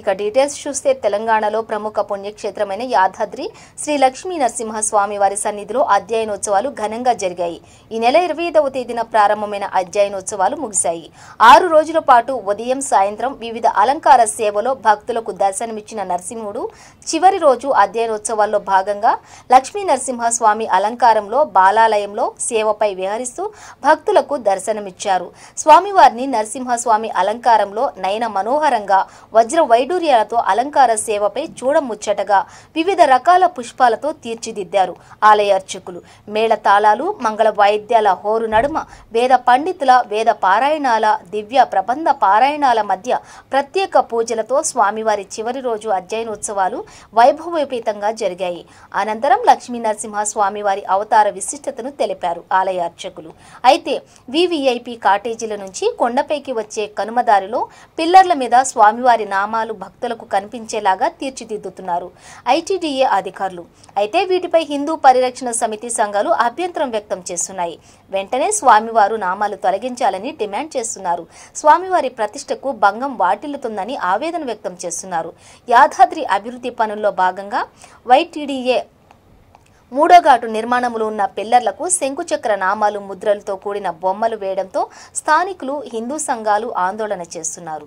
ఇక డీటెయిల్స్ చూస్తే తెలంగాణలో ప్రముఖ పుణ్యక్షేత్రమైన యాదాద్రి శ్రీ లక్ష్మీ నరసింహస్వామి వారి సన్నిధిలో అధ్యయనోత్సవాలు ఘనంగా జరిగాయి. ఈ నెల 25వ తేదీన ప్రారంభమైన అధ్యయనోత్సవాలు ముగిశాయి. 6 రోజుల పాటు ఉదయం సాయంత్రం వివిధ అలంకార సేవలో భక్తులకు దర్శనమిచ్చిన నరసింహుడు చివరి రోజు అధ్యయనోత్సవాల్లో భాగంగా లక్ష్మీ నరసింహస్వామి అలంకారంలో బాలాలయంలో సేవపై విహరిస్తూ భక్తులకు దర్శనమిచ్చారు. స్వామివారిని నరసింహస్వామి అలంకారంలో నయన మనోహరంగా వజ్ర వైడూర్యాలతో అలంకార సేవపై చూడముచ్చటగా వివిధ రకాల పుష్పాలతో తీర్చిదిద్దారు ఆలయ అర్చకులు. మేళతాళాలు మంగళ వాయిద్యాల హోరు నడుమ వేద పండితుల వేద పారాయణాల దివ్య ప్రబంధ పారాయణాల మధ్య ప్రత్యేక పూజలతో స్వామివారి చివరి రోజు అధ్యయనోత్సవాలు వైభవోపేతంగా జరిగాయి. అనంతరం లక్ష్మీ నరసింహ స్వామివారి అవతార విశిష్టతను తెలిపారు ఆలయ అర్చకులు. అయితే వివిఐపి కాటేజీల నుంచి కొండపైకి వచ్చే కనుమదారిలో పిల్లర్ల మీద స్వామివారి నామాలు భక్తులకు కనిపించేలాగా తీర్చిదిద్దుతున్నారు ఐటీడీఏ అధికారులు. అయితే వీటిపై హిందూ పరిరక్షణ సమితి సంఘాలు అభ్యంతరం వ్యక్తం చేస్తున్నాయి. వెంటనే స్వామివారు నామాలు తొలగించాలని డిమాండ్ చేస్తున్నారు. స్వామివారి ప్రతిష్టకు భంగం వాటిల్లుతుందని ఆవేదన వ్యక్తం చేస్తున్నారు. యాదాద్రి అభివృద్ధి పనుల్లో భాగంగా వైటీడీఏ 3వ ఘాటు నిర్మాణంలో ఉన్న పిల్లర్లకు శంకుచక్ర నామాలు ముద్రలతో కూడిన బొమ్మలు వేయడంతో స్థానికులు హిందూ సంఘాలు ఆందోళన చేస్తున్నారు.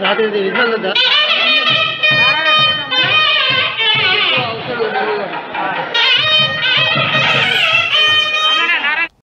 రాత్రి